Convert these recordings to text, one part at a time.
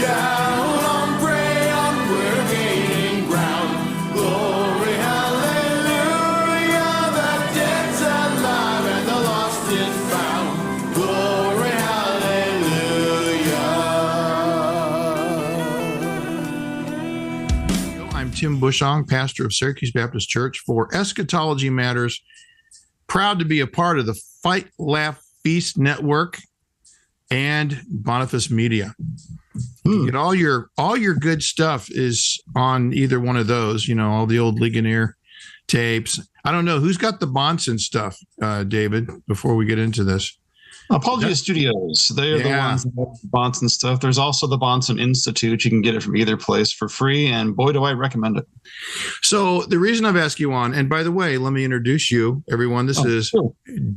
down on prey on we're gaining ground. Glory, hallelujah, the dead's alive and the lost is found. Glory, hallelujah. I'm Tim Bushong, pastor of Syracuse Baptist Church for Eschatology Matters. Proud to be a part of the Fight, Laugh, Feast Network and Boniface Media. Get all your good stuff is on either one of those, all the old Ligonier tapes. I don't know who's got the Bonson stuff, David, before we get into this. Apologia Studios. They are the ones that have the Bonson stuff. There's also the Bonson Institute. You can get it from either place for free, and boy, do I recommend it. So the reason I've asked you on, and by the way, let me introduce you, everyone. This is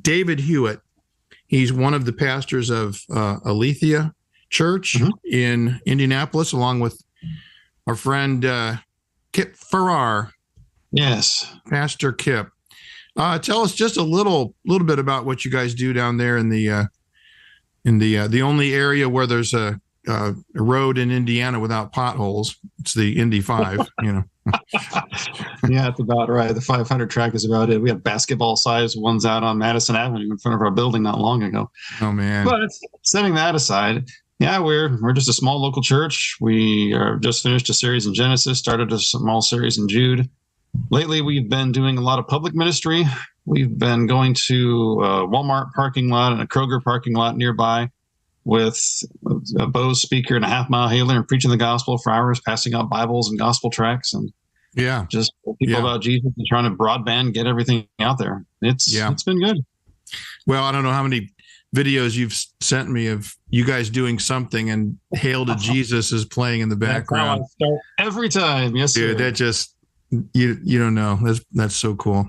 David Hewitt. He's one of the pastors of Aletheia Church in Indianapolis, along with our friend Kip Farrar. Yes, Pastor Kip. Tell us just a little bit about what you guys do down there in the only area where there's a road in Indiana without potholes. It's the Indy 5. Yeah, that's about right. The 500 track is about it. We have basketball-sized ones out on Madison Avenue in front of our building not long ago. Oh man! But setting that aside, we're just a small local church. We are just finished a series in Genesis, started a small series in Jude. Lately, we've been doing a lot of public ministry. We've been going to a Walmart parking lot and a Kroger parking lot nearby with a Bose speaker and a half-mile hailer and preaching the gospel for hours, passing out Bibles and gospel tracts and just people about Jesus and trying to broadband get everything out there. It's been good. Well, I don't know how many videos you've sent me of you guys doing something and Hail to Jesus is playing in the background. That's how I start every time. Yes, dude, sir. that just... You don't know. That's so cool.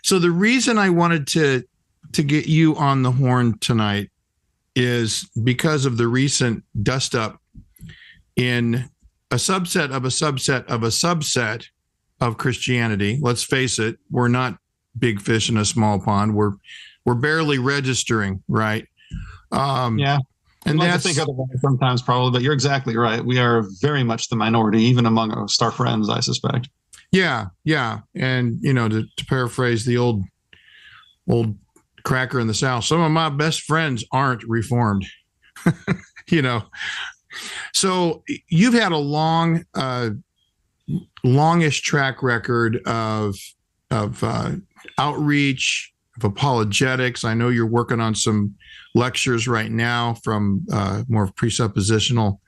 So the reason I wanted to get you on the horn tonight is because of the recent dust up in a subset of a subset of a subset of Christianity. Let's face it, we're not big fish in a small pond. We're barely registering, right? And that's to think otherwise sometimes, probably, but you're exactly right. We are very much the minority, even among our star friends, I suspect. Yeah. And to paraphrase the old cracker in the South, some of my best friends aren't Reformed. So you've had a longish track record of outreach, of apologetics. I know you're working on some lectures right now from more presuppositional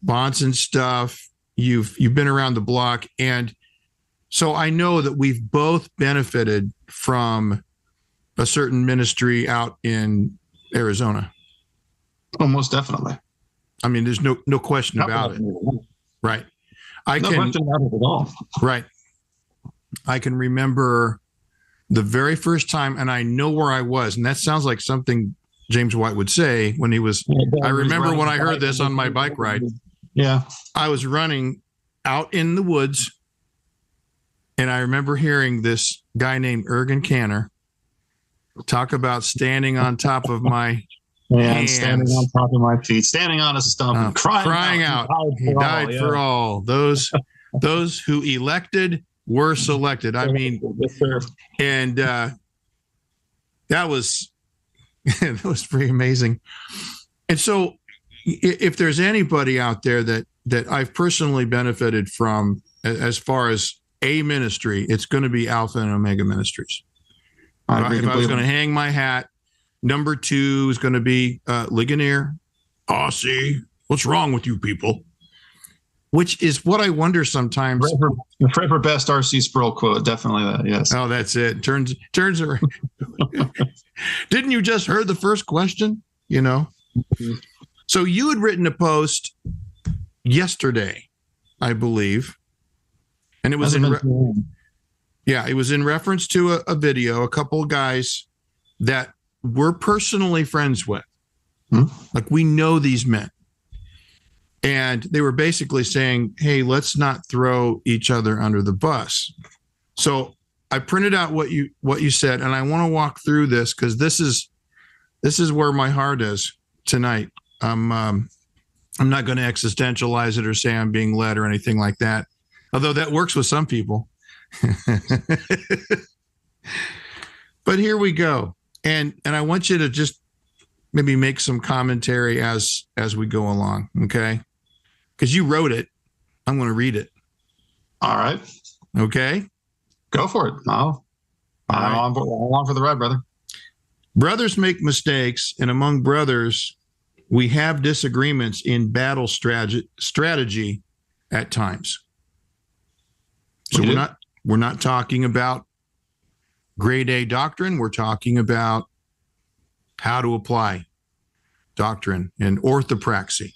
Bonson stuff. You've been around the block, and so I know that we've both benefited from a certain ministry out in Arizona. Oh, most definitely. I mean, there's no question about it. Right. No question about it at all. Right. I can remember the very first time, and I know where I was, and that sounds like something James White would say when he was, I remember when I heard this on my bike ride. Yeah. I was running out in the woods, and I remember hearing this guy named Ergen Canner talk about standing on top of my hands. Standing on top of my feet, standing on a stump, and crying out. He died for all. Those who elected were selected. I mean, and that was pretty amazing. And so if there's anybody out there that I've personally benefited from as far as a ministry, it's going to be Alpha and Omega Ministries. If I was going to hang my hat, number 2 is going to be Ligonier. See, what's wrong with you people? Which is what I wonder sometimes. Forever best R.C. Sproul quote, definitely that, yes. Oh, that's it. Turns around. Didn't you just heard the first question? So you had written a post yesterday, I believe, and it was it was in reference to a video, a couple of guys that we're personally friends with. Like, we know these men. And they were basically saying, hey, let's not throw each other under the bus. So I printed out what you said, and I want to walk through this because this is where my heart is tonight. I'm I'm not going to existentialize it or say I'm being led or anything like that, although that works with some people. But here we go. And I want you to just maybe make some commentary as we go along, okay? Because you wrote it. I'm going to read it. All right. Okay? Go for it. I'm on for the ride, brother. Brothers make mistakes, and among brothers, we have disagreements in battle strategy at times. So we're not talking about grade A doctrine. We're talking about how to apply doctrine and orthopraxy.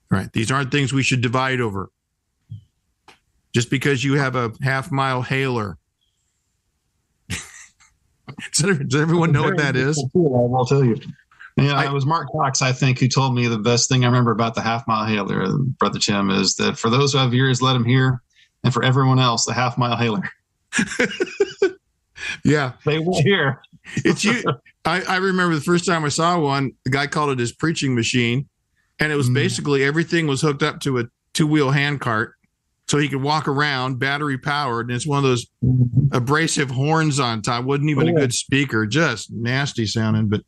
Right. These aren't things we should divide over. Just because you have a half-mile hailer. Does everyone know what that is? I'll tell you. Yeah, it was Mark Cox, I think, who told me the best thing I remember about the half-mile hailer, Brother Tim, is that for those who have ears, let them hear, and for everyone else, the half-mile hailer. Yeah. They will hear. It's you. I remember the first time I saw one, the guy called it his preaching machine, and it was basically everything was hooked up to a two-wheel handcart, so he could walk around, battery powered, and it's one of those abrasive horns on top. Wasn't even a good speaker, just nasty sounding, but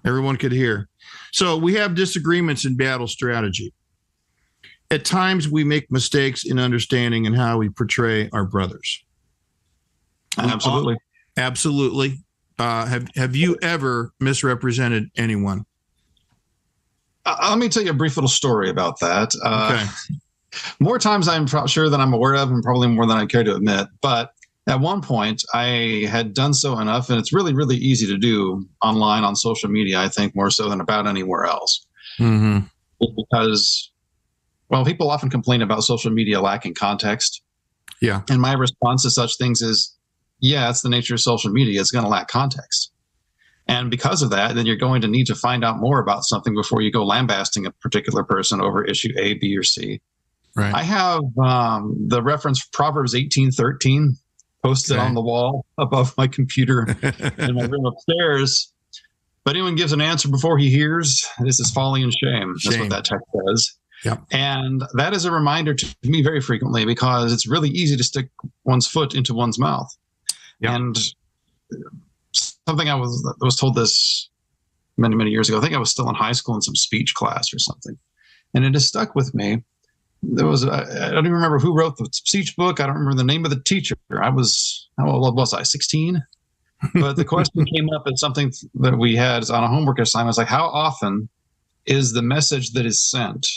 everyone could hear. So we have disagreements in battle strategy. At times we make mistakes in understanding and how we portray our brothers. Absolutely. Absolutely. Have you ever misrepresented anyone? Let me tell you a brief little story about that. Okay. More times I'm sure than I'm aware of, and probably more than I care to admit. But at one point, I had done so enough, and it's really, really easy to do online on social media, I think, more so than about anywhere else. Mm-hmm. Because, well, people often complain about social media lacking context. Yeah. And my response to such things is, yeah, it's the nature of social media. It's going to lack context. And because of that, then you're going to need to find out more about something before you go lambasting a particular person over issue A, B, or C. Right. I have the reference Proverbs 18:13 posted on the wall above my computer in my room upstairs. But anyone gives an answer before he hears, this is folly and shame. That's what that text says. Yep. And that is a reminder to me very frequently, because it's really easy to stick one's foot into one's mouth. Yep. And something I was told this many, many years ago. I think I was still in high school in some speech class or something. And it has stuck with me. There was, I don't even remember who wrote the speech book. I don't remember the name of the teacher. How old was I? 16? But the question came up as something that we had on a homework assignment. It's like, how often is the message that is sent,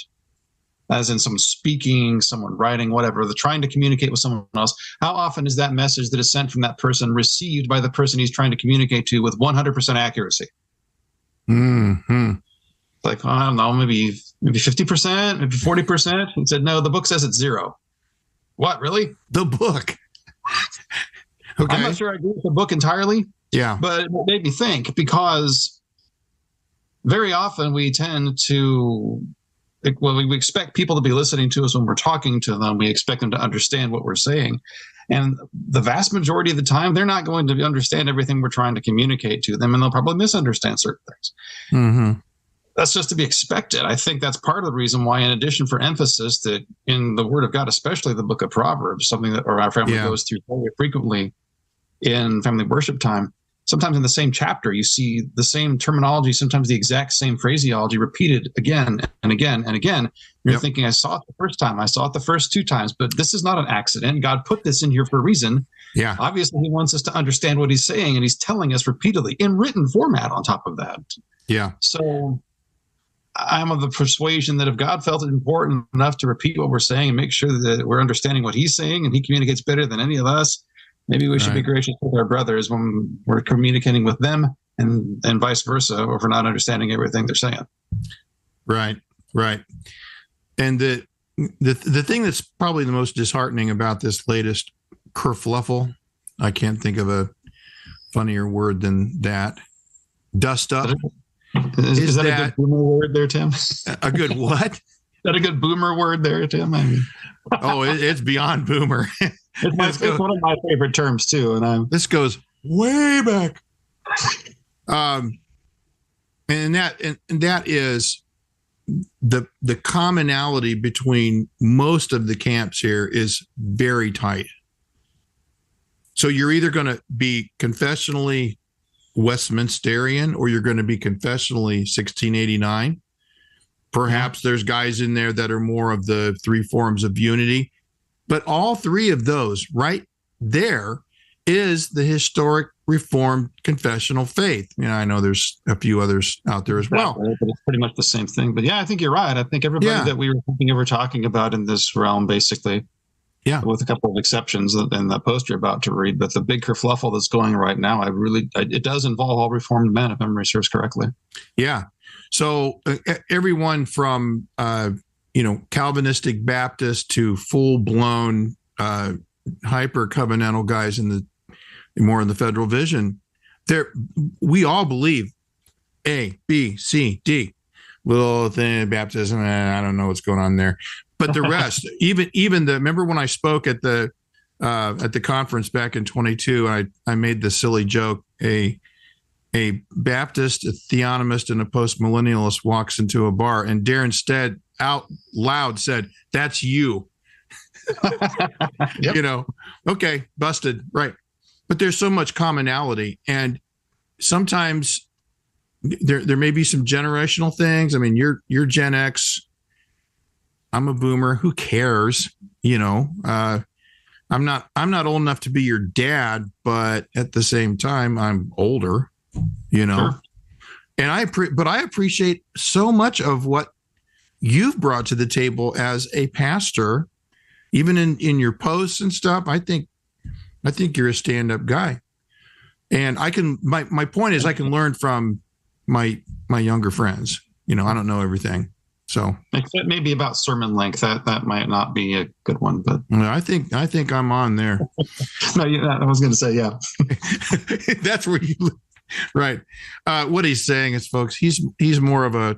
as in someone speaking, someone writing, whatever, they're trying to communicate with someone else, how often is that message that is sent from that person received by the person he's trying to communicate to with 100% accuracy? Mm-hmm. Like, I don't know, maybe 50%, maybe 40%. He said, no, the book says it's 0. What, really? The book. Okay. I'm not sure I agree with the book entirely. Yeah. But it made me think, because very often we tend to, we expect people to be listening to us when we're talking to them. We expect them to understand what we're saying. And the vast majority of the time, they're not going to understand everything we're trying to communicate to them, and they'll probably misunderstand certain things. Mm-hmm. That's just to be expected. I think that's part of the reason why, in addition for emphasis, that in the Word of God, especially the book of Proverbs, something that our family goes through very frequently in family worship time, sometimes in the same chapter, you see the same terminology, sometimes the exact same phraseology repeated again and again and again. You're thinking, I saw it the first time, I saw it the first 2 times, but this is not an accident. God put this in here for a reason. Yeah. Obviously, he wants us to understand what he's saying, and he's telling us repeatedly in written format on top of that. Yeah. So I'm of the persuasion that if God felt it important enough to repeat what we're saying and make sure that we're understanding what he's saying, and he communicates better than any of us, maybe we should be gracious with our brothers when we're communicating with them, and vice versa, or if we're not understanding everything they're saying. Right, right. And the thing that's probably the most disheartening about this latest kerfluffle, I can't think of a funnier word than that, dust up. Is that a good boomer word there, Tim? A good what? Is that a good boomer word there, Tim? I mean, it's beyond boomer. It's one of my favorite terms too, and this goes way back. And that is the commonality between most of the camps here is very tight. So you're either going to be confessionally Westminsterian or you're going to be confessionally 1689. Perhaps there's guys in there that are more of the three forms of unity, but all three of those right there is the historic Reformed confessional faith. I know there's a few others out there as well. But it's pretty much the same thing. But yeah, I think you're right. I think everybody that we were thinking of or talking about in this realm, basically, with a couple of exceptions in the post you're about to read, but the big kerfluffle that's going right now, it does involve all Reformed men, if memory serves correctly. Yeah. So everyone from, Calvinistic Baptist to full-blown hyper-covenantal guys more in the Federal Vision, we all believe A, B, C, D. Little thing, baptism, I don't know what's going on there. But the rest, remember when I spoke at the conference back in 22, I made the silly joke, a Baptist, a theonomist, and a postmillennialist walks into a bar, and Darren Stead out loud said, "That's you." Yep. Okay, busted, right. But there's so much commonality, and sometimes there may be some generational things. I mean, you're Gen X, I'm a boomer. Who cares? I'm not old enough to be your dad, but at the same time, I'm older. Sure. And I appreciate so much of what you've brought to the table as a pastor, even in your posts and stuff. I think you're a stand-up guy, and my point is I can learn from my younger friends. I don't know everything. So except maybe about sermon length, that might not be a good one, but I think I'm on there. No, I was going to say, yeah, that's where you live. Right. What he's saying is, folks, he's more of a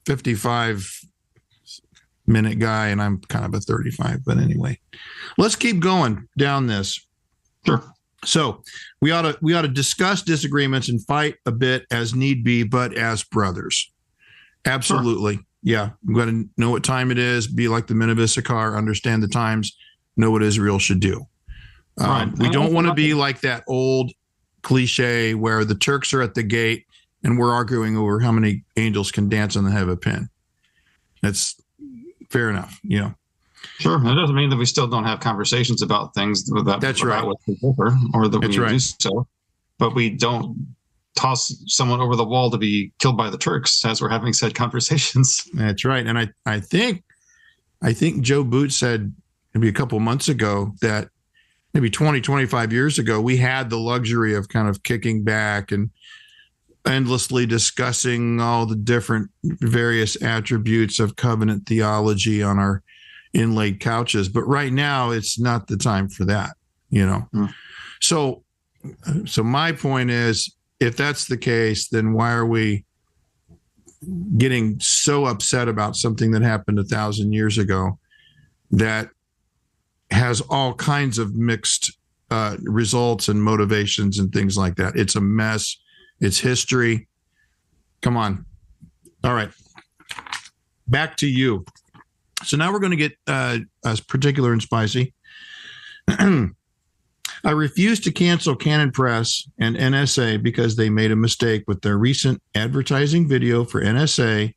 55-minute guy, and I'm kind of a 35. But anyway, let's keep going down this. Sure. So we ought to discuss disagreements and fight a bit as need be, but as brothers. Absolutely. Sure. Yeah. I'm going to know what time it is, be like the men of Issachar, understand the times, know what Israel should do. Right. We don't want to be like that old cliche where the Turks are at the gate and we're arguing over how many angels can dance on the head of a pin. That's fair enough. Sure. It doesn't mean that we still don't have conversations about things That's right. what we differ, or that That's we right. do so, but we don't toss someone over the wall to be killed by the Turks as we're having said conversations. That's right. And I think Joe Boot said maybe a couple months ago that maybe 20, 25 years ago, we had the luxury of kind of kicking back and endlessly discussing all the different various attributes of covenant theology on our inlaid couches. But right now, it's not the time for that, So my point is, if that's the case, then why are we getting so upset about something that happened 1,000 years ago that has all kinds of mixed results and motivations and things like that? It's a mess. It's history. Come on. All right. Back to you. So now we're going to get as particular and spicy. I refuse to cancel Canon Press and NSA because they made a mistake with their recent advertising video for NSA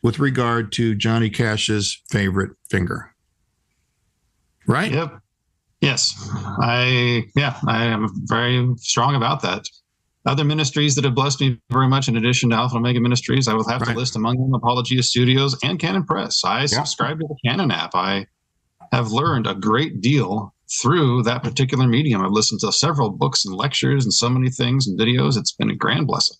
with regard to Johnny Cash's favorite finger. Right? Yep. Yes. I am very strong about that. Other ministries that have blessed me very much, in addition to Alpha and Omega Ministries, I will have to list among them Apologia Studios and Canon Press. I subscribe to the Canon app. I have learned a great deal through that particular medium. I've listened to several books and lectures and so many things and videos. It's been a grand blessing.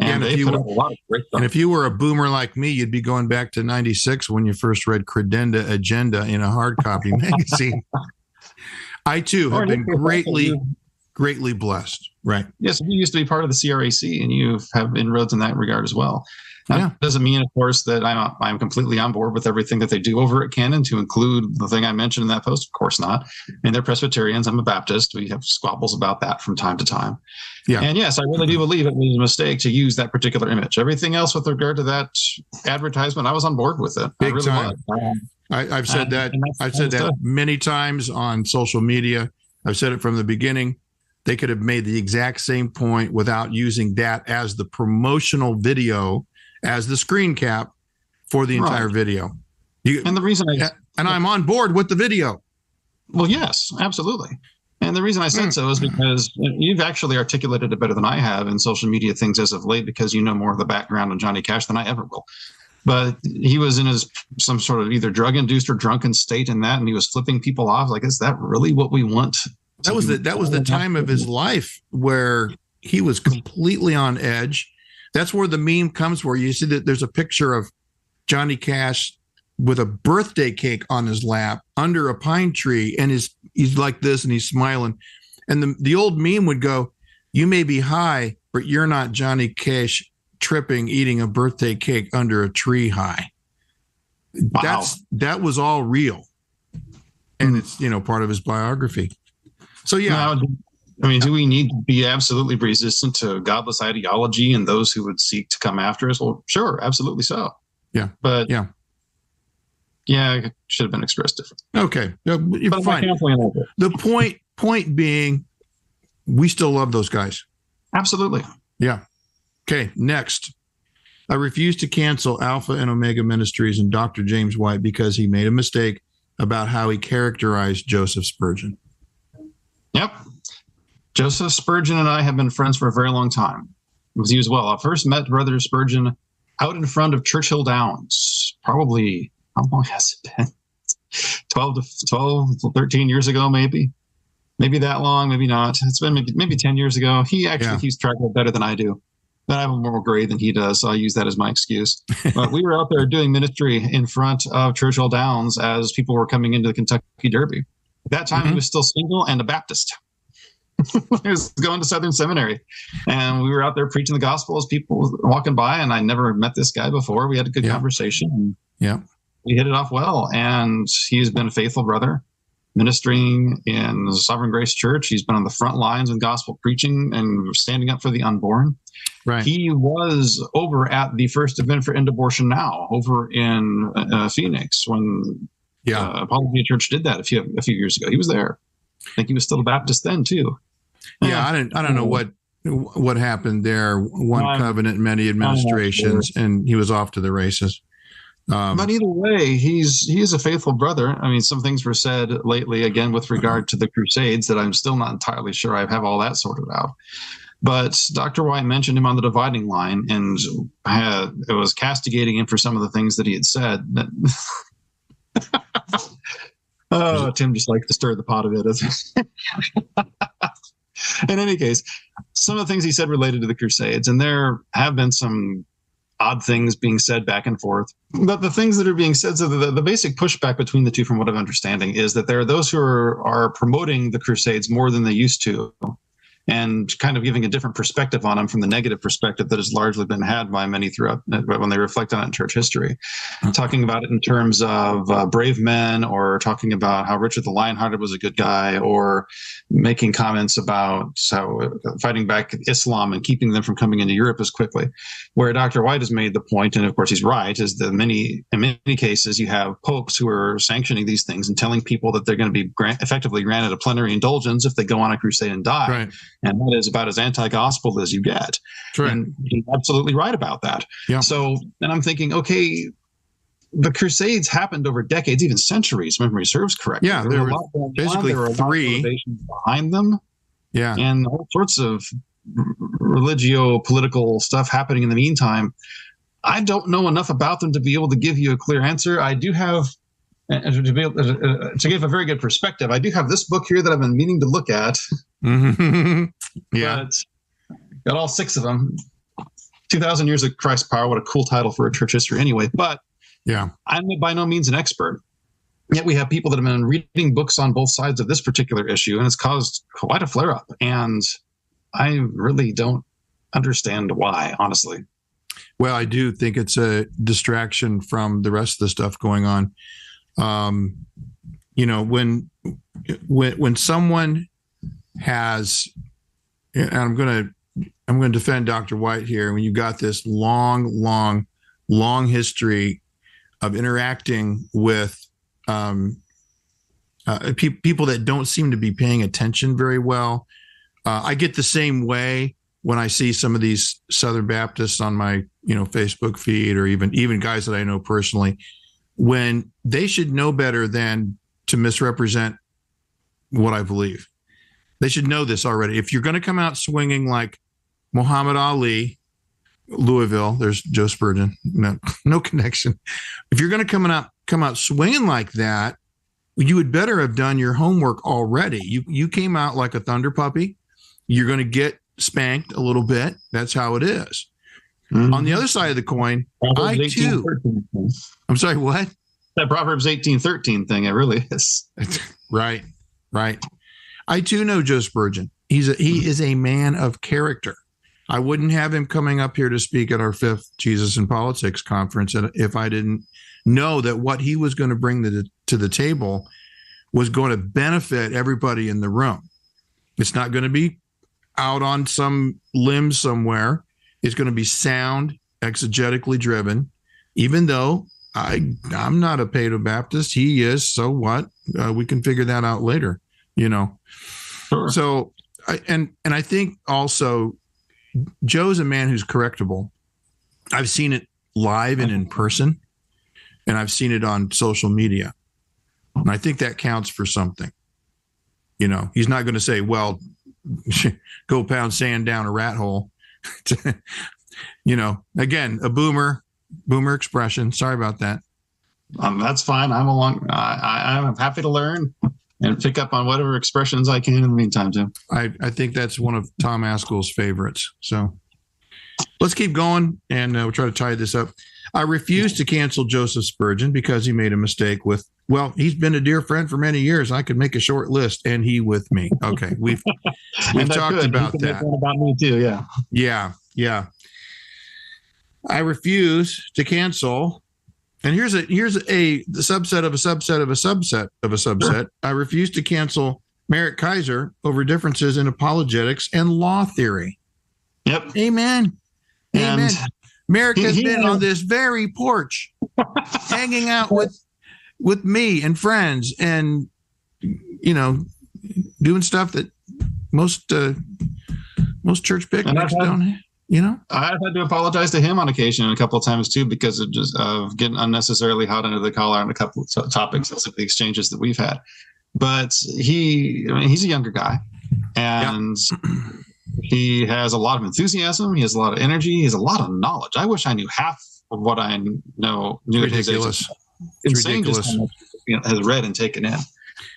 And they put up a lot of great stuff. And if you were a boomer like me, you'd be going back to 96 when you first read Credenda Agenda in a hard copy magazine. I, too, have been greatly blessed. Right. Yes, we used to be part of the CRAC, and you have inroads in that regard as well. That doesn't mean, of course, that I'm completely on board with everything that they do over at Canon, to include the thing I mentioned in that post. Of course not. And they're Presbyterians. I'm a Baptist. We have squabbles about that from time to time. Yeah. And yes, I really do believe it was a mistake to use that particular image. Everything else with regard to that advertisement, I was on board with it. Big time. I've said that. I've said that many times on social media. I've said it from the beginning. They could have made the exact same point without using that as the promotional video, as the screen cap for the entire video. And the reason I'm on board with the video. Well, yes, absolutely. And the reason I said so is because you've actually articulated it better than I have in social media things as of late, because you know more of the background on Johnny Cash than I ever will. But he was in some sort of either drug-induced or drunken state in that, and he was flipping people off. Like, is that really what we want? That was the time of his life where he was completely on edge. That's where the meme comes, where you see that there's a picture of Johnny Cash with a birthday cake on his lap under a pine tree, and he's like this and he's smiling. And the old meme would go, "You may be high, but you're not Johnny Cash tripping, eating a birthday cake under a tree high." Wow. That was all real. And it's, part of his biography. So, yeah. Now, do we need to be absolutely resistant to godless ideology and those who would seek to come after us? Well, sure, absolutely so. Yeah. But yeah, it should have been expressed differently. Okay. You're fine. The point being, we still love those guys. Absolutely. Yeah. Okay. Next. I refuse to cancel Alpha and Omega Ministries and Dr. James White because he made a mistake about how he characterized Joseph Spurgeon. Yep. Joseph Spurgeon and I have been friends for a very long time. It was you as well. I first met Brother Spurgeon out in front of Churchill Downs, probably, how long has it been? 12 to 13 years ago, maybe. Maybe that long, maybe not. It's been maybe 10 years ago. He actually keeps track of it better than I do. But I have a more grade than he does, so I use that as my excuse. But we were out there doing ministry in front of Churchill Downs as people were coming into the Kentucky Derby. At that time, he was still single and a Baptist. He was going to Southern Seminary. And we were out there preaching the gospel as people were walking by, and I never met this guy before. We had a good conversation. Yeah. We hit it off well, and he's been a faithful brother, ministering in the Sovereign Grace Church. He's been on the front lines in gospel preaching and standing up for the unborn. Right. He was over at the first event for End Abortion Now over in Phoenix when Apologia Church did that a few years ago. He was there. I think he was still a Baptist then too. Yeah, I don't know what happened there. One covenant, many administrations, and he was off to the races. But either way, he is a faithful brother. I mean, some things were said lately, again, with regard to the Crusades that I'm still not entirely sure I have all that sorted out. But Dr. White mentioned him on the dividing line, and it was castigating him for some of the things that he had said. Tim just likes to stir the pot a bit. In any case, some of the things he said related to the Crusades, and there have been some odd things being said back and forth. But the things that are being said, so the basic pushback between the two, from what I'm understanding, is that there are those who are promoting the Crusades more than they used to, and kind of giving a different perspective on them from the negative perspective that has largely been had by many throughout when they reflect on it in church history. Talking about it in terms of brave men, or talking about how Richard the Lionhearted was a good guy, or making comments about how fighting back Islam and keeping them from coming into Europe as quickly. Where Dr. White has made the point, and of course he's right, is that in many cases you have popes who are sanctioning these things and telling people that they're going to be effectively granted a plenary indulgence if they go on a crusade and die. Right. And that is about as anti-gospel as you get. Right. And he's absolutely right about that. Yeah. So, and I'm thinking, okay, the Crusades happened over decades, even centuries, if memory serves correctly. Yeah, there were basically three behind them. Yeah. And all sorts of religio-political stuff happening in the meantime. I don't know enough about them to be able to give you a clear answer. I do have, to be able to give a very good perspective, I do have this book here that I've been meaning to look at. Yeah. But got all 6 of them. 2,000 Years of Christ's Power. What a cool title for a church history anyway. But yeah, I'm by no means an expert. Yet we have people that have been reading books on both sides of this particular issue, and it's caused quite a flare-up. And I really don't understand why, honestly. Well, I do think it's a distraction from the rest of the stuff going on. When someone has, and I'm going to defend Dr. White here. When you've got this long history of interacting with people that don't seem to be paying attention very well. I get the same way when I see some of these Southern Baptists on my, Facebook feed, or even guys that I know personally, when they should know better than to misrepresent what I believe. They should know this already. If you're going to come out swinging like Muhammad Ali, Louisville, there's Joe Spurgeon, no connection. If you're going to come out swinging like that, you would better have done your homework already. You came out like a thunder puppy. You're going to get spanked a little bit. That's how it is. Mm-hmm. On the other side of the coin, I too. I'm sorry, what? That Proverbs 18:13 thing, it really is. Right. I too know Joe Spurgeon. He is a man of character. I wouldn't have him coming up here to speak at our 5th Jesus in Politics conference if I didn't know that what he was going to bring to the table was going to benefit everybody in the room. It's not going to be out on some limb somewhere. It's going to be sound, exegetically driven, even though I'm not a Paedo-Baptist. He is. So what? We can figure that out later, Sure. So, I think also Joe's a man who's correctable. I've seen it live and in person, and I've seen it on social media. And I think that counts for something. He's not going to say, well, go pound sand down a rat hole. Again, a boomer expression. Sorry about that. That's fine. I'm happy to learn and pick up on whatever expressions I can in the meantime, Jim. I think that's one of Tom Askell's favorites. So let's keep going, and we'll try to tie this up. I refuse to cancel Joseph Spurgeon because he made a mistake he's been a dear friend for many years. I could make a short list, and he with me. Okay, we've talked about that. About me too, yeah. Yeah. I refuse to cancel. And here's a subset of a subset of a subset of a subset. Sure. I refuse to cancel Merritt Kaiser over differences in apologetics and law theory. Yep. Amen. Merritt has been on this very porch, hanging out with me and friends, and doing stuff that most church picnics don't. I've had to apologize to him on occasion a couple of times too, because of just getting unnecessarily hot under the collar on a couple of topics of the exchanges that we've had. But he's a younger guy, and he has a lot of enthusiasm. He has a lot of energy. He has a lot of knowledge. I wish I knew half of what I knew at his age. It's insane ridiculous. Just how much, has read and taken in.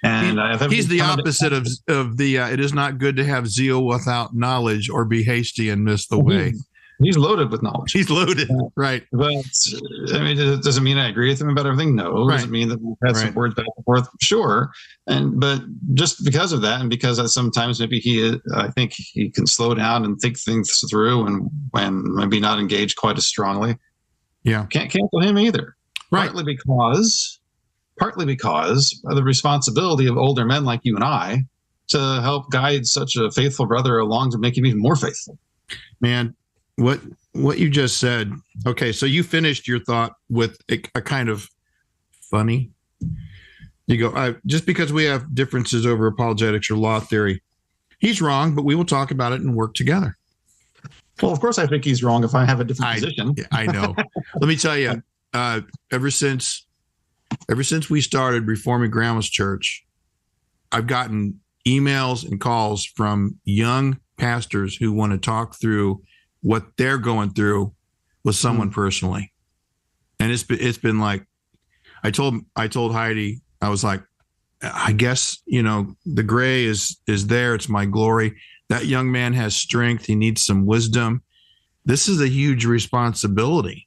And he's the opposite of the it is not good to have zeal without knowledge, or be hasty and miss the way. He's loaded with knowledge. He's loaded, right? But it doesn't mean I agree with him about everything. No, it doesn't mean that we've had some words back and forth. Sure, but just because of that, and because sometimes maybe I think he can slow down and think things through, and maybe not engage quite as strongly. Yeah, can't cancel him either. Right. Partly because of the responsibility of older men like you and I to help guide such a faithful brother along to make him even more faithful. Man, what you just said. Okay, so you finished your thought with a kind of funny. You go, just because we have differences over apologetics or law theory, he's wrong, but we will talk about it and work together. Well, of course I think he's wrong if I have a different position. I know. Let me tell you, ever since we started Reforming Grandma's Church, I've gotten emails and calls from young pastors who want to talk through what they're going through with someone personally. And it's been like, I told Heidi, I was like, I guess, the gray is there. It's my glory. That young man has strength. He needs some wisdom. This is a huge responsibility.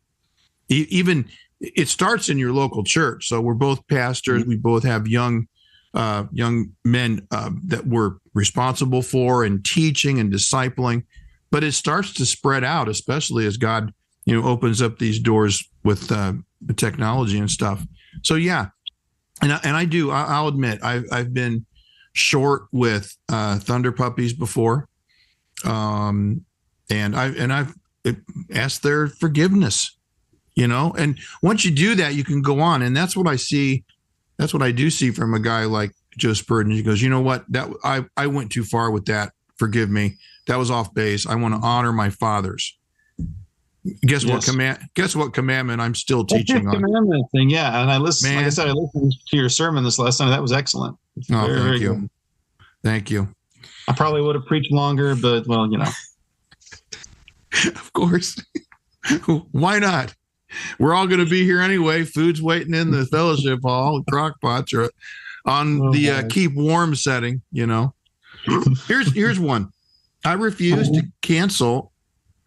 Even it starts in your local church. So we're both pastors. We both have young men that we're responsible for and teaching and discipling. But it starts to spread out, especially as God opens up these doors with the technology and stuff. So yeah, and I'll admit I've been short with Thunder Puppies before, and I've asked their forgiveness, and once you do that, you can go on, and that's what I see. That's what I do see from a guy like Joe Spurgeon. He goes, you know what, that I went too far with that. Forgive me. That was off base. I want to honor my fathers. Guess what commandment I'm still teaching on? Commandment thing, yeah. And I listened. Like I said, I listened to your sermon this last night. That was excellent. Thank you. Thank you. I probably would have preached longer, but well, Of course. Why not? We're all going to be here anyway. Food's waiting in the fellowship hall. Crock pots are on the keep warm setting. Here's one. I refuse to cancel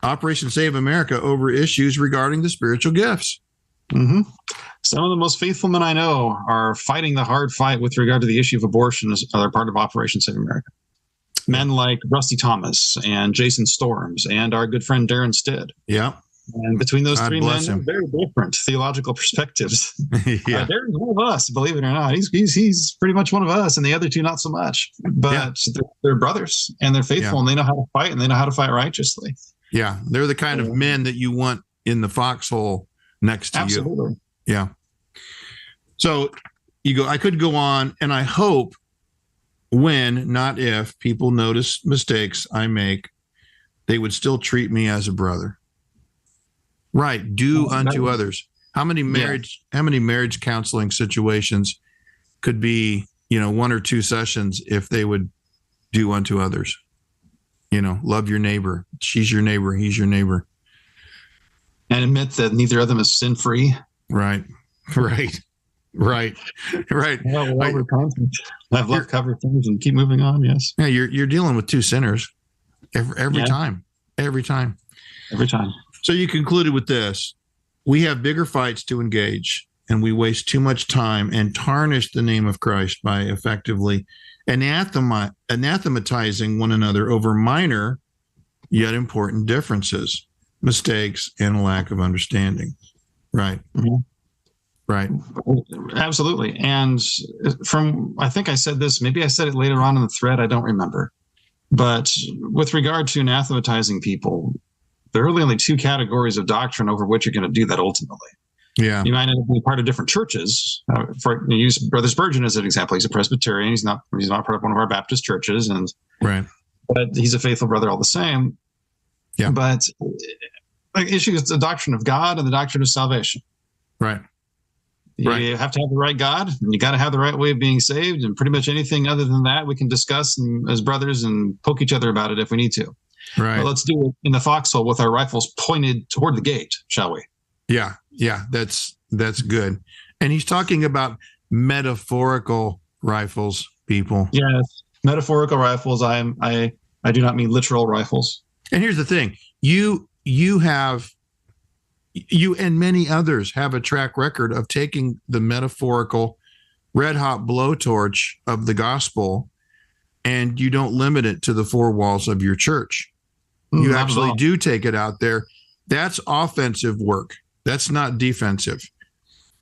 Operation Save America over issues regarding the spiritual gifts. Mm-hmm. Some of the most faithful men I know are fighting the hard fight with regard to the issue of abortion as they're part of Operation Save America. Men like Rusty Thomas and Jason Storms and our good friend Darren Stidd. Yeah. And between those God three bless men, him. very different theological perspectives. Yeah. Darren's one of us, believe it or not. He's pretty much one of us, and the other two not so much. But they're brothers, and they're faithful, and they know how to fight, and they know how to fight righteously. Yeah, they're the kind of men that you want in the foxhole next to Absolutely. you. Yeah. So I could go on, and I hope when, not if, people notice mistakes I make, they would still treat me as a brother. Right. Do unto others. How many marriage counseling situations could be, one or two sessions if they would do unto others? Love your neighbor. She's your neighbor. He's your neighbor. And admit that neither of them is sin-free. Right. Right. I've love covered things and keep moving on. Yes. Yeah. You're dealing with two sinners every time. Every time. So you concluded with this: we have bigger fights to engage, and we waste too much time and tarnish the name of Christ by effectively anathematizing one another over minor yet important differences, mistakes, and a lack of understanding. Right. Mm-hmm. Right. Absolutely. And I think I said this, maybe I said it later on in the thread, I don't remember. But with regard to anathematizing people, there are really only two categories of doctrine over which you're going to do that ultimately. Yeah. You might end up being part of different churches. For use Brother Spurgeon as an example. He's a Presbyterian. He's not part of one of our Baptist churches, but he's a faithful brother all the same. Yeah. But the issue is the doctrine of God and the doctrine of salvation. Right. You have to have the right God, and you got to have the right way of being saved. And pretty much anything other than that, we can discuss as brothers and poke each other about it if we need to. Right. But let's do it in the foxhole with our rifles pointed toward the gate, shall we? Yeah. That's good. And he's talking about metaphorical rifles, people. Yes, metaphorical rifles. I do not mean literal rifles. And here's the thing: you and many others have a track record of taking the metaphorical red hot blowtorch of the gospel, and you don't limit it to the four walls of your church. You actually do take it out there. That's offensive work. That's not defensive.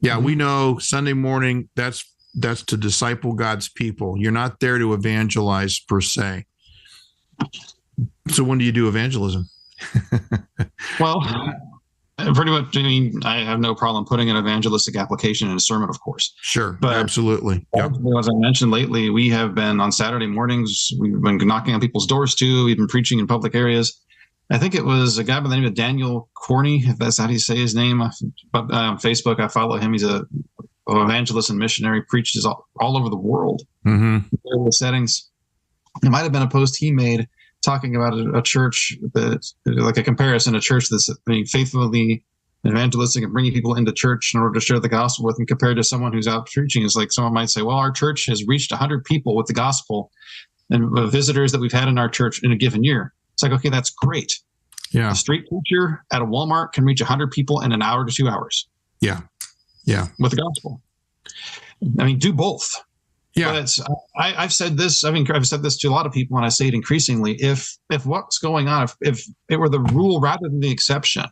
Yeah, we know Sunday morning, that's to disciple God's people. You're not there to evangelize per se. So when do you do evangelism? Well, pretty much, I have no problem putting an evangelistic application in a sermon, of course. Sure, but absolutely. Yep. As I mentioned lately, we have been on Saturday mornings, we've been knocking on people's doors too. We've been preaching in public areas. I think it was a guy by the name of Daniel Corney, if that's how you say his name. But on Facebook, I follow him. He's an evangelist and missionary, preaches all over the world in various settings. It might have been a post he made talking about a church that, like a comparison, a church that's being faithfully evangelistic and bringing people into church in order to share the gospel with, and compared to someone who's out preaching. Is like someone might say, well, our church has reached 100 people with the gospel and visitors that we've had in our church in a given year. It's like, okay, that's great. Yeah. A street preacher at a Walmart can reach 100 people in an hour to 2 hours. Yeah. Yeah. With the gospel. I mean, do both. Yeah. But I've said this. I've said this to a lot of people, and I say it increasingly. If what's going on, if it were the rule rather than the exception,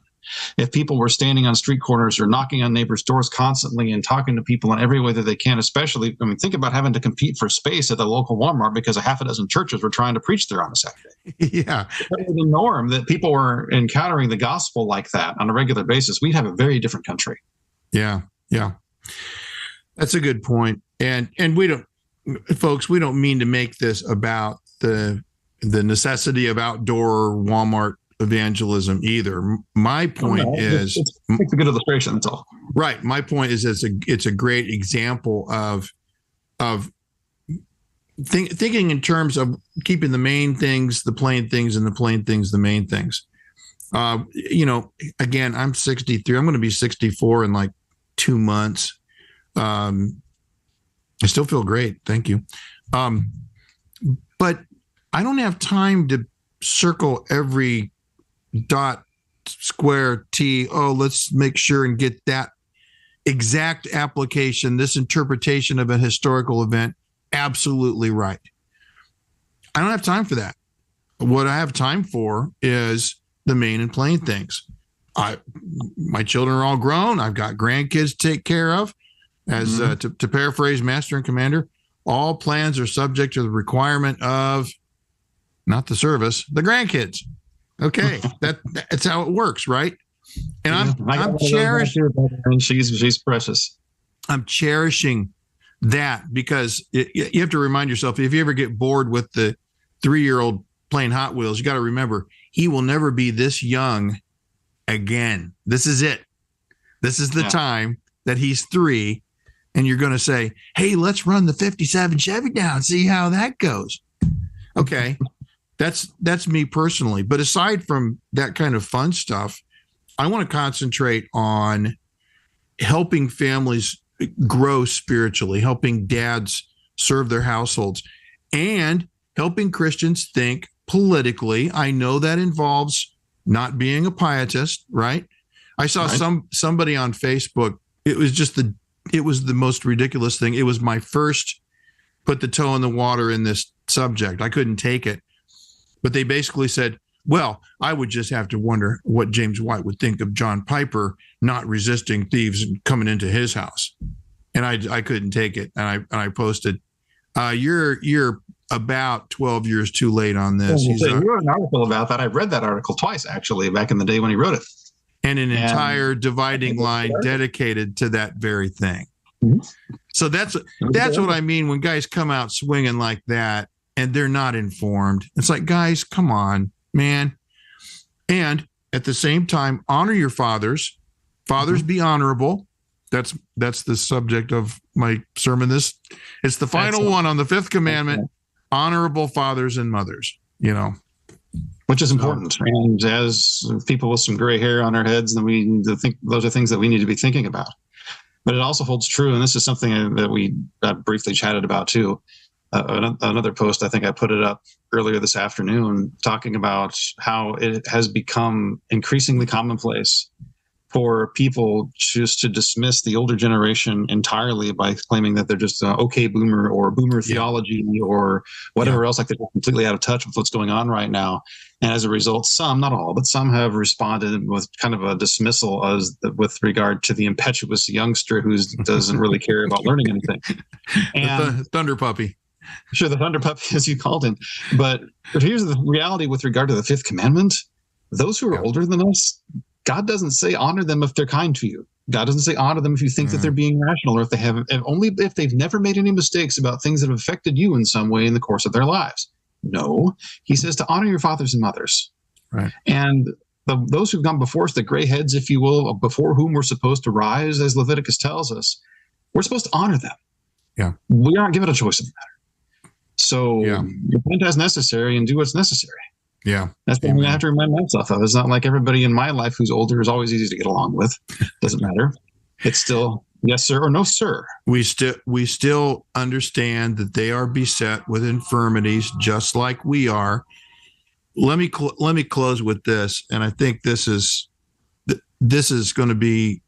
If people were standing on street corners or knocking on neighbors' doors constantly and talking to people in every way that they can, especially, I mean, think about having to compete for space at the local Walmart because a half a dozen churches were trying to preach there on a Saturday. Yeah. If that was the norm that people were encountering the gospel like that on a regular basis, we'd have a very different country. Yeah. Yeah. That's a good point. And we don't, folks, we don't mean to make this about the necessity of outdoor Walmart evangelism either. My point is, it's a good illustration. That's all. Right. My point is, it's a great example of thinking in terms of keeping the main things, the plain things, and the plain things, the main things. Again, I'm 63. I'm going to be 64 in like 2 months. I still feel great. Thank you. But I don't have time to circle every dot, square, T. Oh, let's make sure and get that exact application, this interpretation of a historical event absolutely right. I don't have time for that. What I have time for is the main and plain things. My children are all grown. I've got grandkids to take care of. As to paraphrase Master and Commander, all plans are subject to the requirement of not the service, the grandkids. Okay, that's how it works, right? And I'm cherishing. She's precious. I'm cherishing that because you have to remind yourself, if you ever get bored with the 3-year-old playing Hot Wheels, you got to remember he will never be this young again. This is it. This is the time that he's 3. And you're going to say, hey, let's run the 57 Chevy down, see how that goes. Okay, that's me personally. But aside from that kind of fun stuff, I want to concentrate on helping families grow spiritually, helping dads serve their households, and helping Christians think politically. I know that involves not being a pietist, right? I saw somebody on Facebook. It was the most ridiculous thing. It was my first put the toe in the water in this subject. I couldn't take it. But they basically said, well, I would just have to wonder what James White would think of John Piper not resisting thieves and coming into his house. And I couldn't take it. And I posted, you're about 12 years too late on this. You wrote an article about that. I read that article twice, actually, back in the day when he wrote it. And an entire dividing line dedicated to that very thing. Mm-hmm. So that's what I mean when guys come out swinging like that and they're not informed. It's like, guys, come on, man. And at the same time, honor your fathers. Fathers, be honorable. That's the subject of my sermon. It's the final one on the 5th commandment. Honorable fathers and mothers, which is important. And as people with some gray hair on our heads, then we need to think those are things that we need to be thinking about. But it also holds true, and this is something that we briefly chatted about too. Another post, I think I put it up earlier this afternoon, talking about how it has become increasingly commonplace for people just to dismiss the older generation entirely by claiming that they're just okay boomer or boomer theology or whatever else, like they're completely out of touch with what's going on right now. And as a result, some, not all, but some have responded with kind of a dismissal with regard to the impetuous youngster who doesn't really care about learning anything. And the Thunder Puppy. Sure, the Thunder Puppy, as you called him. But here's the reality with regard to the 5th commandment. Those who are older than us, God doesn't say honor them if they're kind to you. God doesn't say honor them if you think that they're being rational, or if they've never made any mistakes about things that have affected you in some way in the course of their lives. No, he says to honor your fathers and mothers. Right. And those who've gone before us, the gray heads, if you will, before whom we're supposed to rise, as Leviticus tells us, we're supposed to honor them. Yeah. We aren't given a choice in the matter. So repent as necessary and do what's necessary. Yeah. That's what I have to remind myself of. It's not like everybody in my life who's older is always easy to get along with. Doesn't matter. It's still yes, sir, or no, sir. We still understand that they are beset with infirmities just like we are. Let me close with this, and I think this is going to be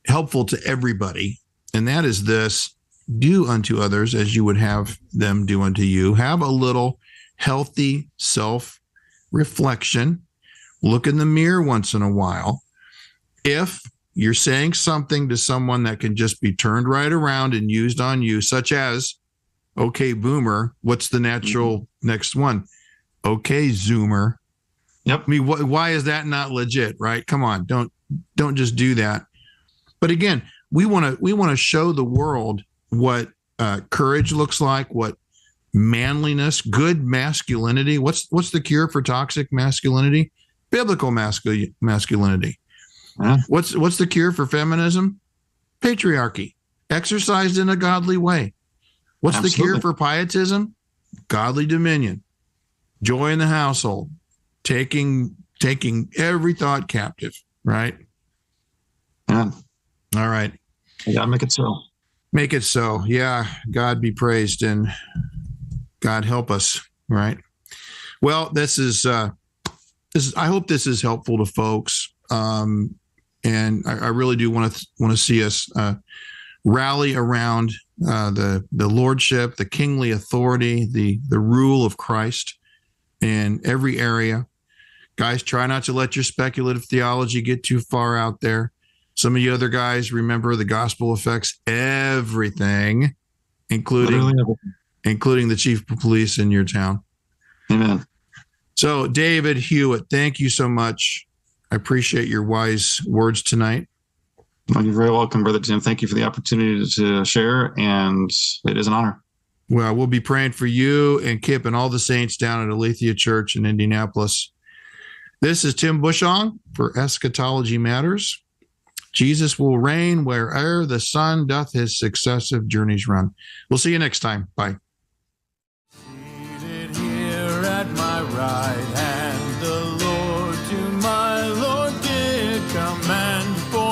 helpful to everybody, and that is this: do unto others as you would have them do unto you. Have a little healthy self-reflection. Look in the mirror once in a while if you're saying something to someone that can just be turned right around and used on you, such as, okay, boomer, what's the natural next one? Okay, zoomer. Yep. I mean, why is that not legit, right? Come on, don't just do that. But again, we want to show the world what courage looks like, what manliness, good masculinity. What's the cure for toxic masculinity? Biblical masculinity. Yeah. What's the cure for feminism? Patriarchy, exercised in a godly way. What's the cure for pietism? Godly dominion, joy in the household, taking every thought captive, right? Yeah. All right. You gotta make it so. Make it so. Yeah. God be praised and God help us. Right. Well, this is I hope this is helpful to folks. And I really do want to see us rally around the lordship, the kingly authority, the rule of Christ in every area. Guys, try not to let your speculative theology get too far out there. Some of you other guys, remember the gospel affects everything, including the chief of police in your town. Amen. So, David Hewitt, thank you so much. I appreciate your wise words tonight. Well, you're very welcome, Brother Tim. Thank you for the opportunity to share, and it is an honor. Well, we'll be praying for you and Kip and all the saints down at Aletheia Church in Indianapolis. This is Tim Bushong for Eschatology Matters. Jesus will reign where'er the sun doth his successive journeys run. We'll see you next time. Bye. Seated here at my right hand, the Lord to my Lord did command, for